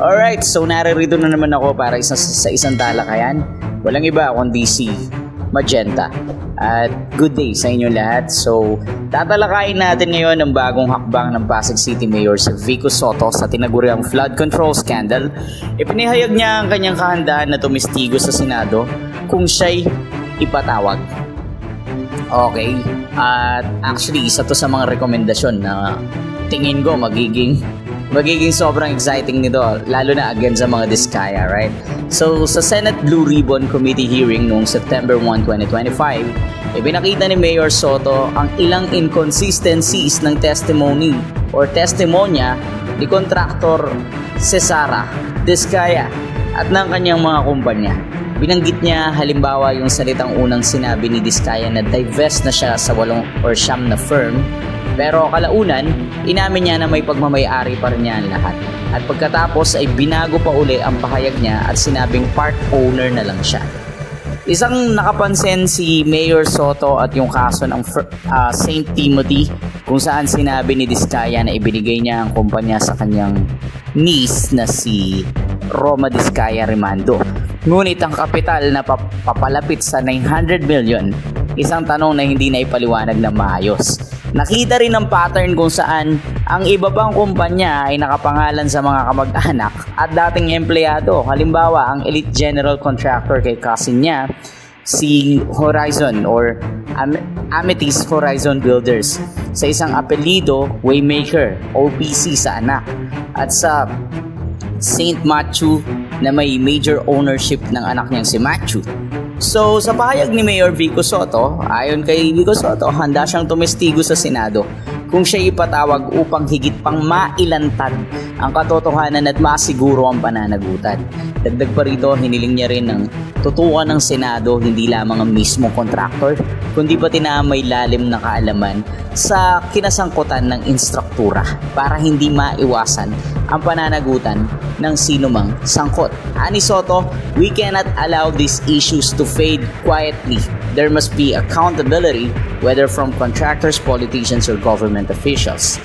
Alright, so naririto na naman ako para sa isang talakayan. Walang iba kundi si Magenta. At good day sa inyo lahat. So, tatalakayin natin ngayon ang bagong hakbang ng Pasig City Mayor si Vico Sotto sa tinaguriang flood control scandal. Ipinahayag niya ang kanyang kahandaan na tumistigo sa Senado kung siya'y ipatawag. Okay, at actually isa to sa mga rekomendasyon na tingin ko magiging sobrang exciting nito, lalo na again sa mga Diskaya, right? So, sa Senate Blue Ribbon Committee hearing noong September 1, 2025, ipinakita ni Mayor Sotto ang ilang inconsistencies ng testimony or testimonya ni Kontraktor Cesara Diskaya at ng kanyang mga kumpanya. Binanggit niya halimbawa yung salitang unang sinabi ni Diskaya na divest na siya sa 8 or 9 na firm. Pero kalaunan, inamin niya na may pagmamay-ari pa rin niya ang lahat. At pagkatapos ay binago pa uli ang pahayag niya at sinabing part owner na lang siya. Isang nakapansin si Mayor Sotto at yung kaso ng St. Timothy kung saan sinabi ni Diskaya na ibinigay niya ang kumpanya sa kanyang niece na si Roma Diskaya Rimando. Ngunit ang kapital na papalapit sa 900 million, isang tanong na hindi na ipaliwanag na maayos. Nakita rin ang pattern kung saan ang iba pang kumpanya ay nakapangalan sa mga kamag-anak at dating empleyado. Halimbawa, ang elite general contractor kay cousin niya, si Horizon or Amethyst Horizon Builders. Sa isang apelido, Waymaker, OPC sa anak. At sa St. Matthew na may major ownership ng anak niyang si Matthew. So, sa pahayag ni Mayor Vico Sotto, ayon kay Vico Sotto, handa siyang tumistigo sa Senado kung siya ipatawag upang higit pang mailantad ang katotohanan at masiguro ang pananagutan. Dagdag pa rito, hiniling niya rin ng tutukan ng Senado hindi lamang ang mismo kontraktor, kundi pati na may lalim na kaalaman sa kinasangkutan ng instruktura para hindi maiwasan ang pananagutan ng sinumang sangkot. Ani Sotto, we cannot allow these issues to fade quietly. There must be accountability, whether from contractors, politicians, or government officials.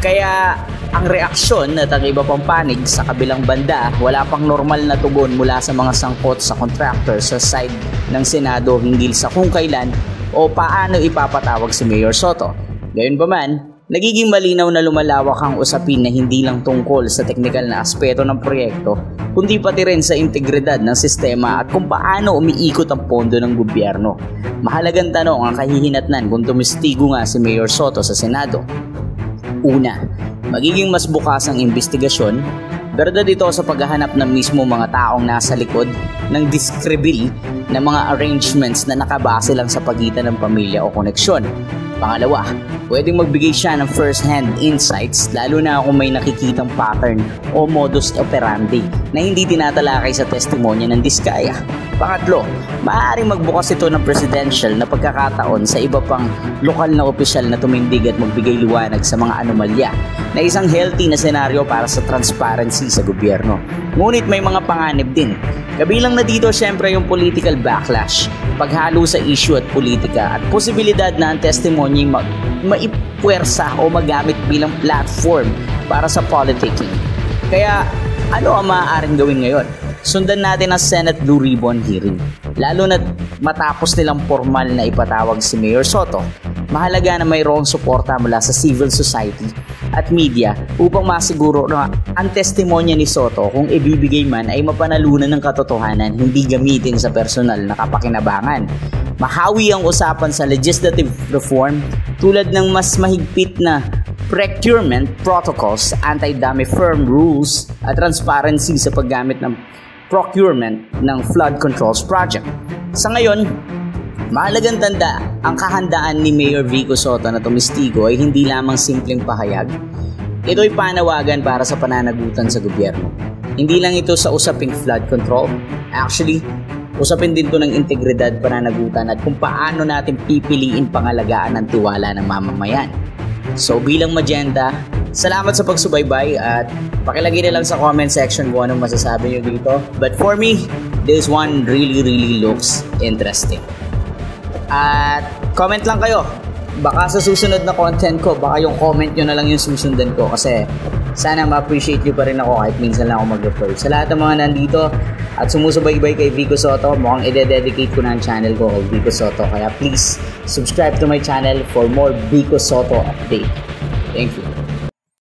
Kaya ang reaksyon at ang iba pang panig sa kabilang banda, wala pang normal na tugon mula sa mga sangkot sa contractor sa side ng Senado hinggil sa kung kailan o paano ipapatawag si Mayor Sotto. Gayunpaman, nagiging malinaw na lumalawak ang usapin na hindi lang tungkol sa teknikal na aspeto ng proyekto, kundi pati rin sa integridad ng sistema at kung paano umiikot ang pondo ng gobyerno. Mahalagang tanong ang kahihinatnan kung tumistigo nga si Mayor Sotto sa Senado. Una, magiging mas bukas ang investigasyon, verdad ito sa paghahanap ng mismo mga taong nasa likod ng discredibile na mga arrangements na nakabase lang sa pagitan ng pamilya o koneksyon. Pangalawa, pwedeng magbigay siya ng first-hand insights lalo na kung may nakikitang pattern o modus operandi na hindi tinatalakay sa testimonya ng Diskaya. Pangatlo, maaaring magbukas ito ng presidential na pagkakataon sa iba pang lokal na opisyal na tumindig at magbigay liwanag sa mga anomalya na isang healthy na senaryo para sa transparency sa gobyerno. Ngunit may mga panganib din. Kabilang na dito syempre yung political backlash, paghalo sa issue at politika at posibilidad na ang testimony maipuwersa o magamit bilang platform para sa politicking. Kaya ano ang maaaring gawin ngayon? Sundan natin ang Senate Blue Ribbon hearing. Lalo na matapos nilang formal na ipatawag si Mayor Sotto, mahalaga na mayroong suporta mula sa civil society at media upang masiguro na ang testimonya ni Sotto kung ibibigay man ay mapanalunan ng katotohanan, hindi gamitin sa personal na kapakinabangan. Mahawi ang usapan sa legislative reform tulad ng mas mahigpit na procurement protocols, anti-dummy firm rules at transparency sa paggamit ng procurement ng flood controls project. Sa ngayon, mahalagang tanda, ang kahandaan ni Mayor Vico Sotto na tumistigo ay hindi lamang simpleng pahayag. Ito'y panawagan para sa pananagutan sa gobyerno. Hindi lang ito sa usaping flood control. Actually, usapin din ito ng integridad, pananagutan at kung paano natin pipiliin pangalagaan ang tiwala ng mamamayan. So bilang Magenta, salamat sa pagsubaybay at pakilagay na lang sa comment section kung anong masasabi nyo dito. But for me, this one really looks interesting. At comment lang kayo. Baka sa susunod na content ko, baka yung comment nyo na lang yung susundan ko kasi Sana ma-appreciate nyo pa rin ako kahit minsan lang ako mag-upload. Sa lahat ng mga nandito at sumusubaybay kay Vico Soto, mukhang i-dedicate ko na ang channel ko kay Vico Soto. Kaya please, subscribe to my channel for more Vico Soto update. Thank you.